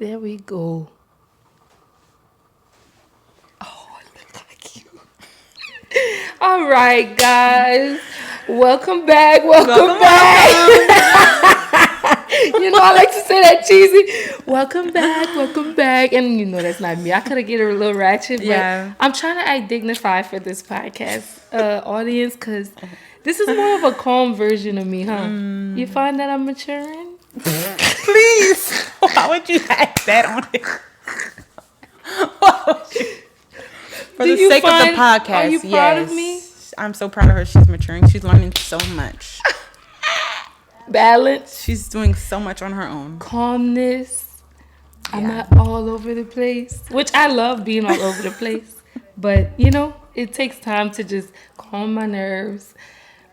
There we go. Oh, look like you. All right, guys. Welcome back. Welcome back. I like to say that cheesy. Welcome back. Welcome back. And that's not me. I could have get a little ratchet, but I'm trying to act dignified for this podcast audience because this is more of a calm version of me, huh? You find that I'm maturing? Please. Why would you add that on it? For the sake of the podcast, are you proud of me? I'm so proud of her. She's maturing. She's learning so much. Balance. She's doing so much on her own. Calmness. Yeah. I'm not all over the place, which I love being all over the place. But, it takes time to just calm my nerves,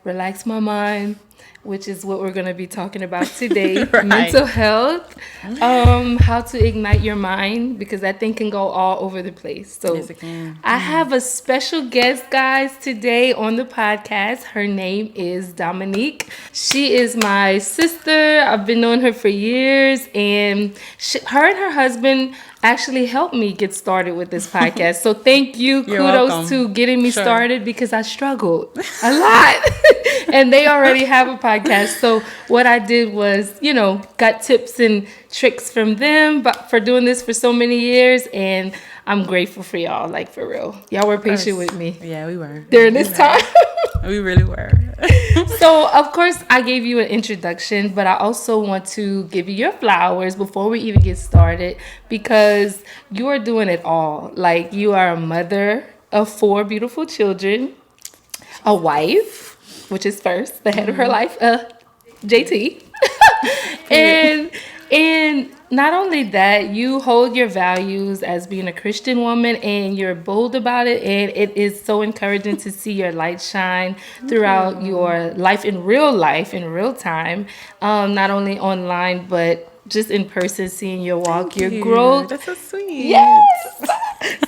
relax my mind, which is what we're going to be talking about today. Right. Mental health, how to ignite your mind, because that thing can go all over the place. So yes, it can. I have a special guest, guys, today on the podcast. Her name is Dominique. She is my sister. I've been knowing her for years, and her and her husband actually helped me get started with this podcast. So thank you. You're Kudos welcome. to getting me started, because I struggled a lot. And they already have a podcast. So what I did was, got tips and tricks from them but for doing this for so many years. And I'm grateful for y'all, like for real. Y'all were patient with me. Yeah, we were. During this time. We really were. So, of course, I gave you an introduction, but I also want to give you your flowers before we even get started, because you are doing it all. Like, you are a mother of 4 beautiful children, a wife, which is first, the head of her life, JT. And not only that, you hold your values as being a Christian woman, and you're bold about it. And it is so encouraging to see your light shine throughout your life, in real time, not only online, but just in person, seeing your walk, your growth. That's so sweet. Yes.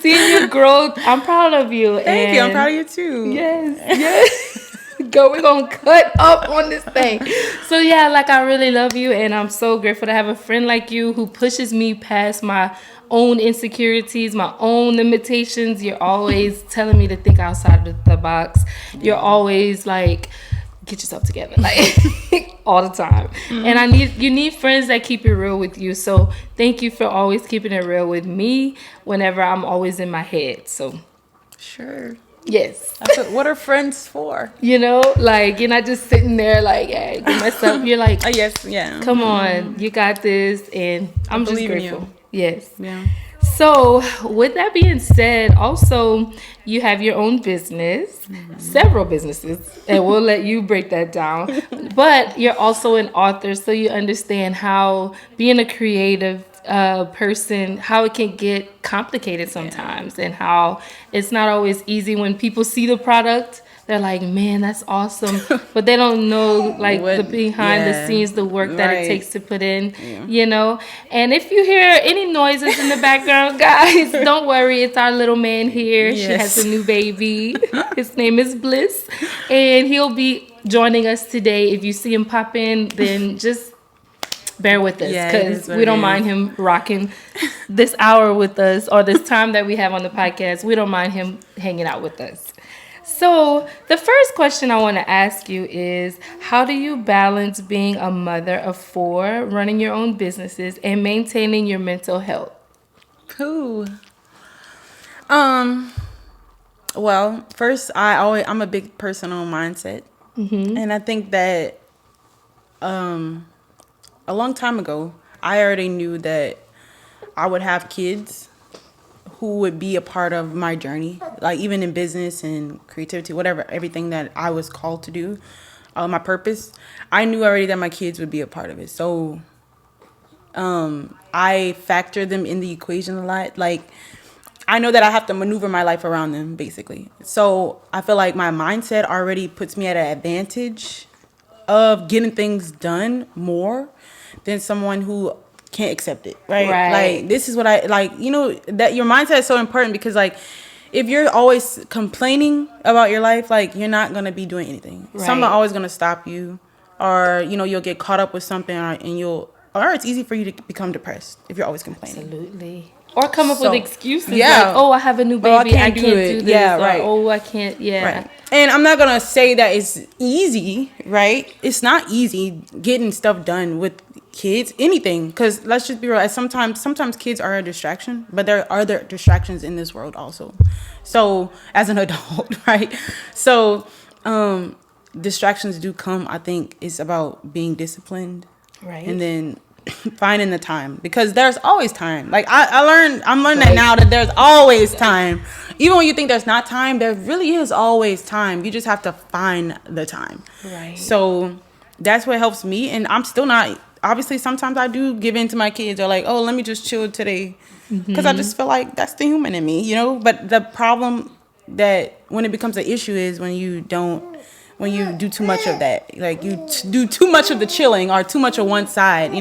Seeing your growth. I'm proud of you. Thank you. I'm proud of you too. Yes. Go, we're gonna cut up on this thing. So yeah, I really love you, and I'm so grateful to have a friend like you who pushes me past my own insecurities, my own limitations. You're always telling me to think outside of the box. You're always get yourself together, all the time. And you need friends that keep it real with you. So thank you for always keeping it real with me whenever I'm always in my head. So sure. Yes. What are friends for? You're not just sitting there hey, give myself. You're yes, yeah. Come on, you got this, and I'm just grateful. Yes. Yeah. So, with that being said, also you have your own business, several businesses, and we'll let you break that down. But you're also an author, so you understand how being a creative person, how it can get complicated sometimes, and how it's not always easy when people see the product. They're like, man, that's awesome. But they don't know the behind the scenes, the work that it takes to put in, And if you hear any noises in the background, guys, don't worry. It's our little man here. Yes. She has a new baby. His name is Bliss. And he'll be joining us today. If you see him pop in, then just bear with us, because we don't mind him rocking this hour with us, or this time that we have on the podcast. We don't mind him hanging out with us. So the first question I want to ask you is, how do you balance being a mother of 4, running your own businesses, and maintaining your mental health? Well, first, I'm a big personal mindset. Mm-hmm. And I think that a long time ago, I already knew that I would have kids who would be a part of my journey, even in business and creativity, whatever, everything that I was called to do, my purpose. I knew already that my kids would be a part of it. So I factor them in the equation a lot. I know that I have to maneuver my life around them, basically. So I feel like my mindset already puts me at an advantage of getting things done more than someone who can't accept it, right? This is what I that your mindset is so important, because if you're always complaining about your life, you're not going to be doing anything. Right. Someone's always going to stop you, or you'll get caught up with something, and you'll or it's easy for you to become depressed if you're always complaining. Absolutely. Or come up with excuses like, I have a new baby, I can't do this. Yeah, right. Or, I can't, Right. And I'm not going to say that it's easy, right? It's not easy getting stuff done with kids, anything. Because let's just be real, sometimes kids are a distraction, but there are other distractions in this world also. So, as an adult, right? So, distractions do come. I think it's about being disciplined. Right. And then finding the time, because there's always time. Like I'm learning that now, that there's always time. Even when you think there's not time, there really is always time. You just have to find the time. Right. So that's what helps me. And I'm still not, obviously sometimes I do give in to my kids, or like, let me just chill today, because I just feel like that's the human in me, but the problem that when it becomes an issue is when you do too much of that, like you do too much of the chilling, or too much of one side,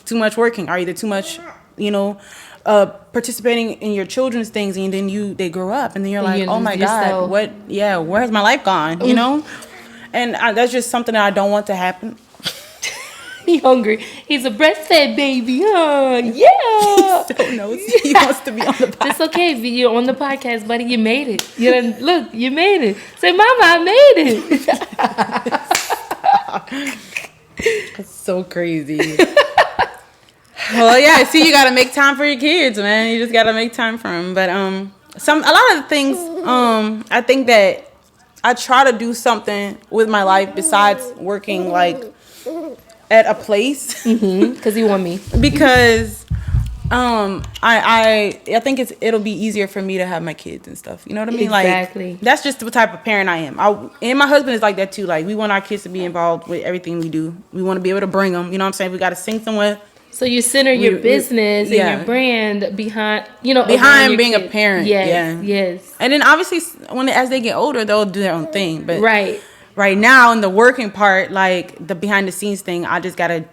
too much working, or either too much, participating in your children's things, and then they grow up, and then you're like, oh my God, where's my life gone, And that's just something that I don't want to happen. He hungry. He's a breastfed baby, huh? Yeah. He still knows he wants to be on the podcast. It's okay. You're on the podcast, buddy. You made it. You made it. Say, Mama, I made it. That's so crazy. Well, yeah. See, you got to make time for your kids, man. You just got to make time for them. But a lot of the things, I think that I try to do something with my life besides working, like, at a place, because you want me. Because I think it'll be easier for me to have my kids and stuff. You know what I mean? Exactly. Like, that's just the type of parent I am. And my husband is like that too. Like, we want our kids to be involved with everything we do. We want to be able to bring them. You know what I'm saying? We got to sing somewhere. So you center your business and your brand behind being a parent. Yes. And then obviously as they get older, they'll do their own thing. But right now in the working part, like the behind the scenes thing, I just gotta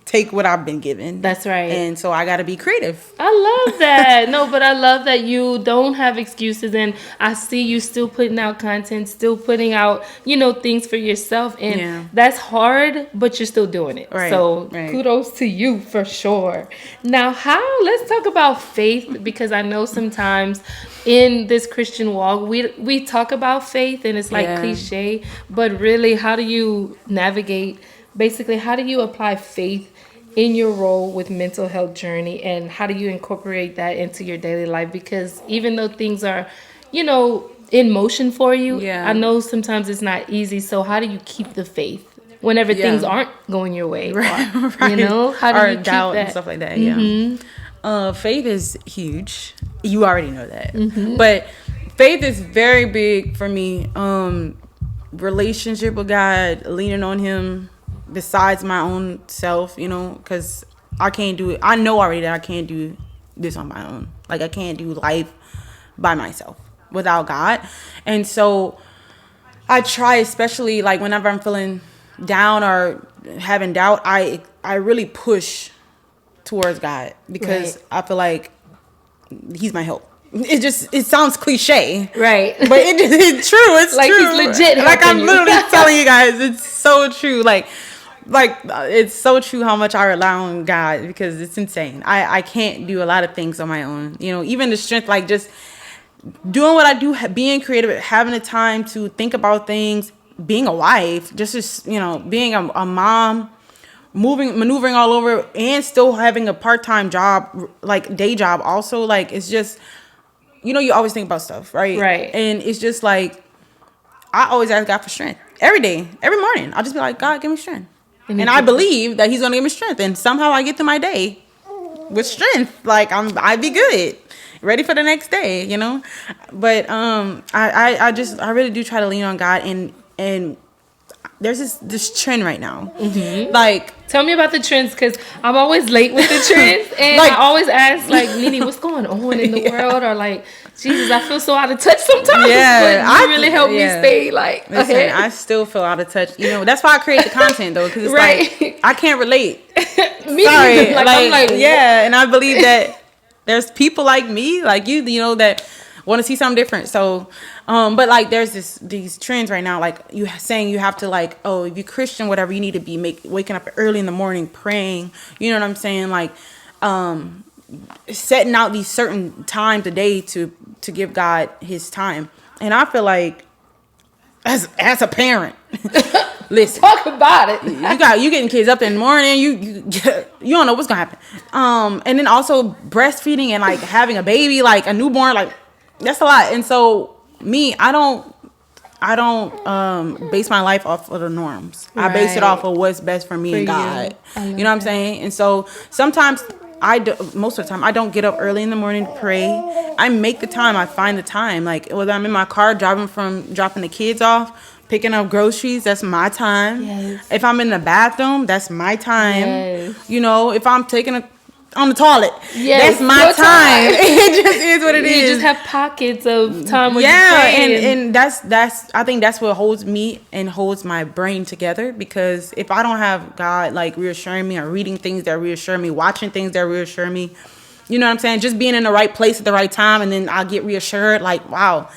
take what I've been given. That's right. And so I gotta be creative. I love that. No, but I love that you don't have excuses, and I see you still putting out content, still putting out, things for yourself, and that's hard, but you're still doing it. Right. So kudos to you for sure. Now, let's talk about faith, because I know sometimes in this Christian walk, we talk about faith and it's like cliche, but really, how do you navigate? Basically, how do you apply faith in your role with mental health journey, and how do you incorporate that into your daily life? Because even though things are, in motion for you, I know sometimes it's not easy. So how do you keep the faith whenever things aren't going your way? Right. How do you keep doubt that? and stuff like that? Yeah. Faith is huge. You already know that. But faith is very big for me. Relationship with God, leaning on Him. Besides my own self, because I can't do it. I know already that I can't do this on my own. Like, I can't do life by myself without God. And so I try, especially like whenever I'm feeling down or having doubt, I really push towards God, because I feel like He's my help. It sounds cliche, right? But it's true. It's like true. He's legit. Like, I'm literally telling you guys, it's so true. Like it's so true how much I rely on God, because it's insane. I can't do a lot of things on my own. Even the strength, like just doing what I do, being creative, having the time to think about things, being a wife, just being a mom, maneuvering all over, and still having a part-time job, like day job also. Like, it's just, you always think about stuff, right? Right. And it's just like, I always ask God for strength every day, every morning. I'll just be like, God, give me strength. And I believe that He's going to give me strength. And somehow I get through my day with strength. Like, I'd be good, ready for the next day, But I really do try to lean on God. And there's this trend right now. Like, tell me about the trends, because I'm always late with the trends. And I always ask, like, Nene, what's going on in the world? Or like, Jesus, I feel so out of touch sometimes. Yeah, but you really help me stay like ahead. I still feel out of touch. That's why I create the content, though, because it's like, I can't relate. Me Sorry. neither. I'm like, and I believe that there's people like me, like you, that want to see something different. So, but like there's these trends right now, like you saying you have to like, oh, if you're Christian, whatever, you need to be waking up early in the morning praying. You know what I'm saying? Like, setting out these certain times a day to give God His time. And I feel like as a parent, listen, Talk about it. you getting kids up in the morning, you don't know what's gonna happen. And then also breastfeeding and like having a baby, like a newborn, like that's a lot. And so I don't base my life off of the norms. Right. I base it off of what's best for me and God. You know what I'm saying? And so sometimes most of the time I don't get up early in the morning to pray. I make the time. I find the time. Like whether I'm in my car dropping the kids off, picking up groceries, that's my time. Yes. If I'm in the bathroom, that's my time. Yes. You know, if I'm taking on the toilet, yes, that's my time. It just is what it is. You just have pockets of time when you pray. And that's I think that's what holds me and holds my brain together, because if I don't have God like reassuring me or reading things that reassure me, watching things that reassure me, you know what I'm saying? Just being in the right place at the right time, and then I get reassured, like, wow.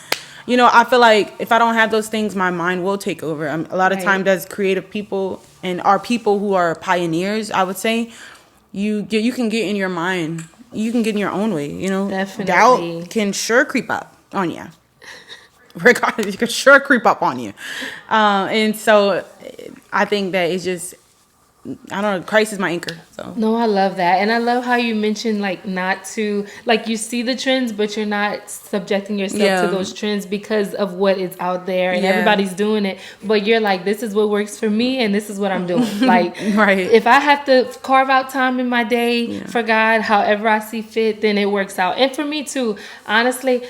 You know, I feel like if I don't have those things, my mind will take over. A lot of times as creative people and our people who are pioneers, I would say, you can get in your mind. You can get in your own way, you know. Definitely. Doubt can sure creep up on you. Regardless, it can sure creep up on you. And so I think that it's just, I don't know, Christ is my anchor. So no, I love that. And I love how you mentioned like not to, like you see the trends, but you're not subjecting yourself to those trends because of what is out there and everybody's doing it. But you're like, this is what works for me and this is what I'm doing. Like, right. If I have to carve out time in my day for God, however I see fit, then it works out. And for me too, honestly,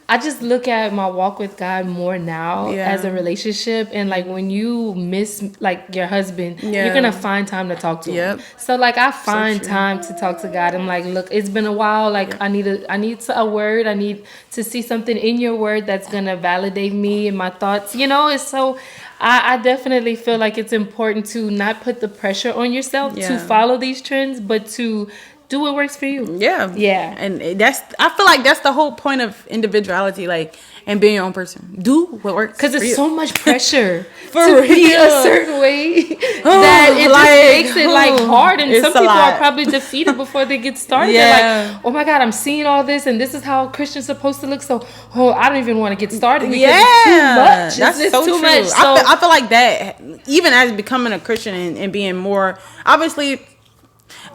I just look at my walk with God more now as a relationship. And like when you miss like your husband, you're going to find time to talk to him. So like I find time to talk to God. I'm like, look, it's been a while. Like I need a word. I need to see something in your word that's going to validate me and my thoughts. You know, it's so I definitely feel like it's important to not put the pressure on yourself to follow these trends, but to do what works for you. Yeah. And I feel like that's the whole point of individuality, like, and being your own person. Do what works. Because there's so much pressure to be a certain way that it just makes it like hard. And some people are probably defeated before they get started. They're like, oh my God, I'm seeing all this and this is how Christians supposed to look. So, I don't even want to get started because it's too much. That's so too much. So, I feel like that, even as becoming a Christian and being more, obviously,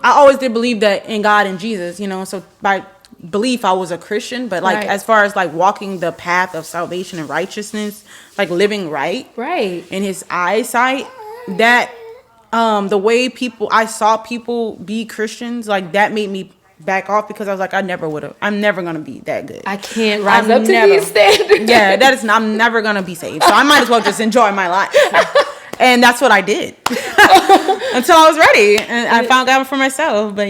I always did believe that in God and Jesus, you know, so by belief I was a Christian, but like as far as like walking the path of salvation and righteousness, like living right in His eyesight, that the way I saw people be Christians, like that made me back off, because I was like, I'm never gonna be that good. I can't rise up to these standards. I'm never gonna be saved, so I might as well just enjoy my life. And that's what I did until I was ready, and I found out for myself. But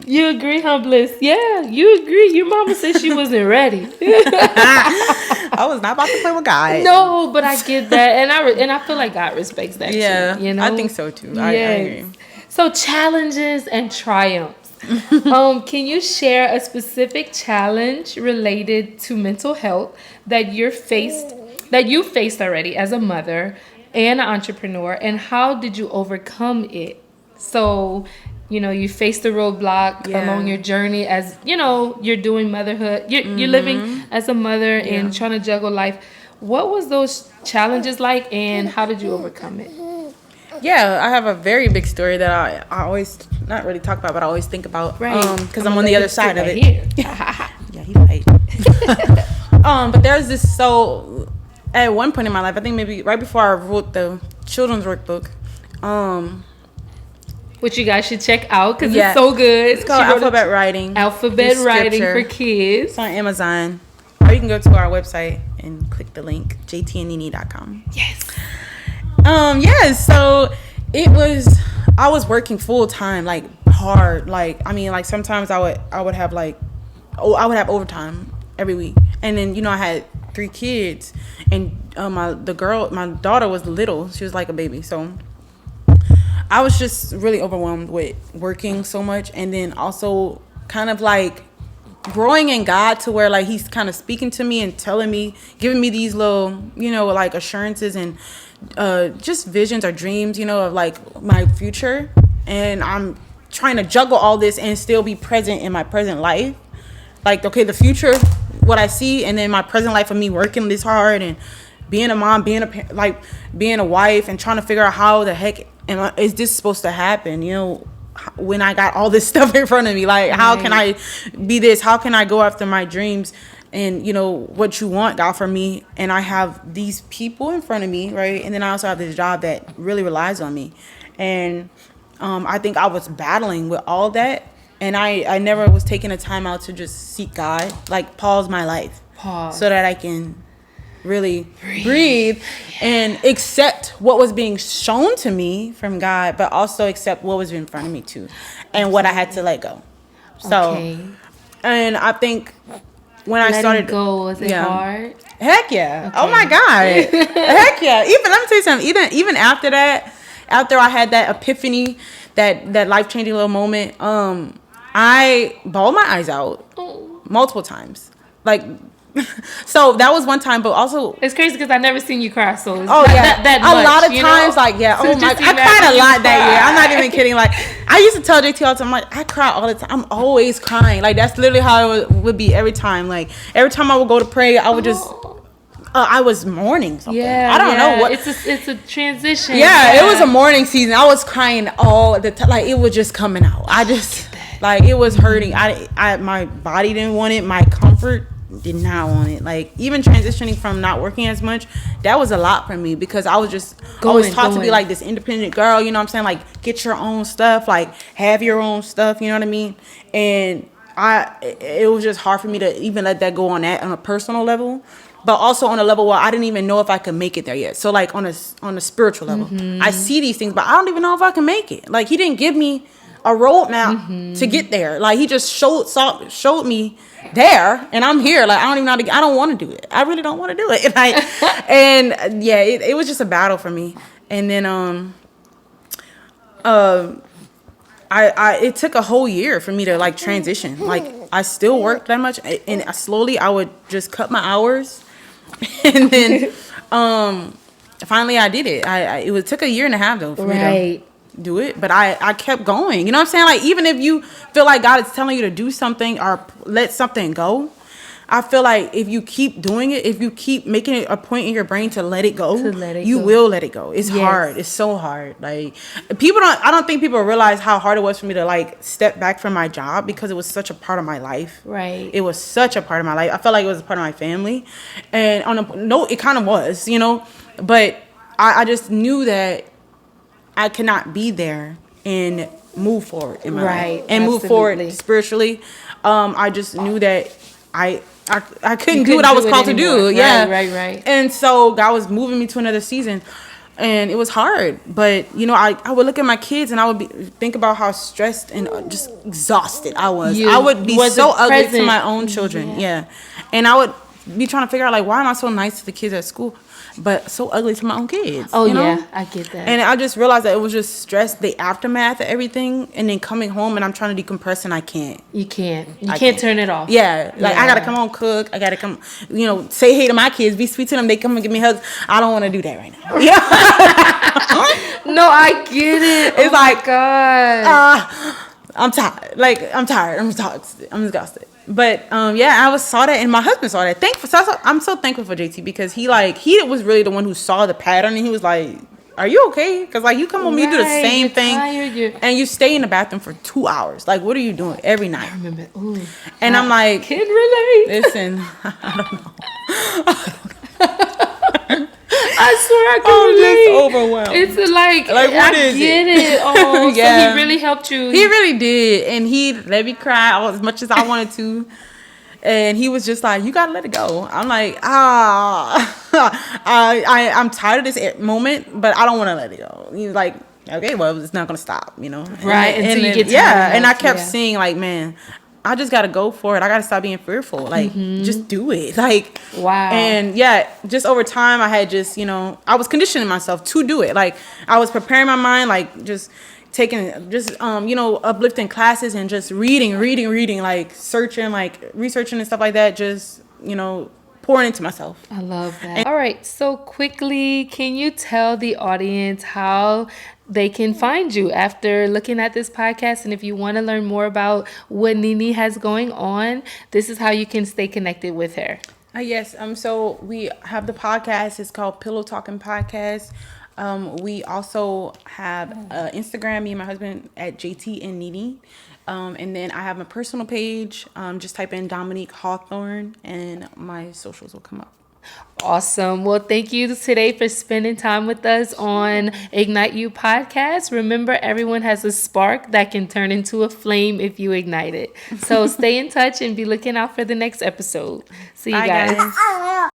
you agree, huh, Bliss? Yeah, you agree. Your mama said she wasn't ready. I was not about to play with God. No, but I get that, and I feel like God respects that. Too, you know, I think so too. I agree. So challenges and triumphs. Can you share a specific challenge related to mental health that you faced already as a mother and an entrepreneur, and how did you overcome it? So, you know, you faced the roadblock along your journey as, you know, you're doing motherhood. You're living as a mother and trying to juggle life. What was those challenges like, and how did you overcome it? Yeah, I have a very big story that I always not really talk about, but I always think about, because I'm on the other side of it. Yeah, he's right. But there's this at one point in my life, I think maybe right before I wrote the children's workbook, which you guys should check out because it's so good. It's called Alphabet Writing. Alphabet Writing for Kids. It's on Amazon. Or you can go to our website and click the link, jtandnene.com. Yes. So I was working full time, like hard. Like, I mean, like sometimes I would have overtime every week. And then, you know, I had 3 kids, and my daughter was little. She was like a baby. So I was just really overwhelmed with working so much, and then also kind of like growing in God to where like he's kind of speaking to me and telling me, giving me these little, you know, like assurances and just visions or dreams, you know, of like my future. And I'm trying to juggle all this and still be present in my present life. Like, okay, the future, what I see, and then my present life of me working this hard and being a mom, being a wife, and trying to figure out how the heck is this supposed to happen, you know, when I got all this stuff in front of me. Like, how can I be this? How can I go after my dreams and, you know, what you want, God, for me? And I have these people in front of me, right? And then I also have this job that really relies on me. And I think I was battling with all that. And I never was taking a time out to just seek God, like pause my life. So that I can really breathe and accept what was being shown to me from God, but also accept what was in front of me too, and what I had to let go. So, and I think when I started, go, was it hard? Heck yeah! Okay. Oh my God! Heck yeah! Even let me tell you something. Even after that, after I had that epiphany, that life changing little moment, I bawled my eyes out multiple times, like. So that was one time, but also it's crazy because I never seen you cry. So it's that much, a lot of times, know? like so oh my, I cried a lot that year. I'm not even kidding. Like I used to tell JT all the time, like I cry all the time. I'm always crying. Like that's literally how it would be every time. Like every time I would go to pray, I would just. I was mourning something. Yeah, I don't know what. It's a transition. Yeah, it was a mourning season. I was crying all the time. Like it was just coming out. I just like it was hurting. I my body didn't want it. My comfort did not want it. Like even transitioning from not working as much, that was a lot for me because I was just always taught to be like this independent girl, you know what I'm saying? Like get your own stuff, like have your own stuff, you know what I mean? And it was just hard for me to even let that go on a personal level, but also on a level where I didn't even know if I could make it there yet. So like on a spiritual level, I see these things, but I don't even know if I can make it. Like he didn't give me a roadmap to get there. Like he just showed me there, and I'm here. Like I don't want to do it. I really don't want to do it. Like, and yeah, it was just a battle for me. And then it took a whole year for me to like transition. Like I still worked that much, and slowly I would just cut my hours, and then finally I did it. It took a year and a half though for me to do it, but I kept going. You know what I'm saying? Like even if you feel like God is telling you to do something or let something go, I feel like if you keep doing it, if you keep making it a point in your brain to let it go, you will let it go. It's hard. It's so hard. Like I don't think people realize how hard it was for me to like step back from my job because it was such a part of my life. Right. It was such a part of my life. I felt like it was a part of my family, and it kind of was, you know, but I just knew that I cannot be there and move forward in my life and move forward spiritually. I just knew that I couldn't do what I was called to do. Yeah. Right. And so God was moving me to another season, and it was hard. But you know, I would look at my kids and I would think about how stressed and just exhausted I was. I would be so ugly to my own children. Yeah. And I would be trying to figure out like, why am I so nice to the kids at school, but so ugly to my own kids? Oh, you know? yeah, I get that. And I just realized that it was just stress, the aftermath of everything, and then coming home and I'm trying to decompress and I can't. You can't turn it off. Yeah, like I gotta come home, cook. I gotta come, you know, say hey to my kids, be sweet to them. They come and give me hugs. I don't want to do that right now. Yeah. No, I get it. It's like, God, I'm tired. Like I'm tired. I'm exhausted. But I saw that, and my husband saw that. I'm so thankful for JT because he was really the one who saw the pattern, and he was like, "Are you okay? Because like you come home, you do the same thing, and you stay in the bathroom for 2 hours. Like what are you doing every night?" I remember. Ooh, and I'm like, can relate. Listen, I don't know. I swear I can relate. I'm just overwhelmed. It's like what is I get it? Oh, yeah. So he really helped you. He really did, and he let me cry as much as I wanted to. And he was just like, "You gotta let it go." I'm like, I'm tired of this moment, but I don't want to let it go. He's like, "Okay, well, it's not gonna stop, you know." Right, and you get tired. Yeah, and I kept seeing like, man, I just gotta go for it. I gotta stop being fearful. Like, just do it. Like, wow. And just over time, I had just, you know, I was conditioning myself to do it. Like, I was preparing my mind, like, just taking just uplifting classes and just reading, like searching, like researching and stuff like that. Just pouring into myself. I love that. All right, so quickly, can you tell the audience how they can find you after looking at this podcast? And if you want to learn more about what Nini has going on, this is how you can stay connected with her. Yes. So we have the podcast. It's called Pillow Talking Podcast. We also have Instagram, me and my husband at JT and Nini. And then I have a personal page. Just type in Dominique Hawthorne and my socials will come up. Awesome. Well, thank you today for spending time with us on Ignite You podcast. Remember, everyone has a spark that can turn into a flame if you ignite it. So stay in touch and be looking out for the next episode. See you guys.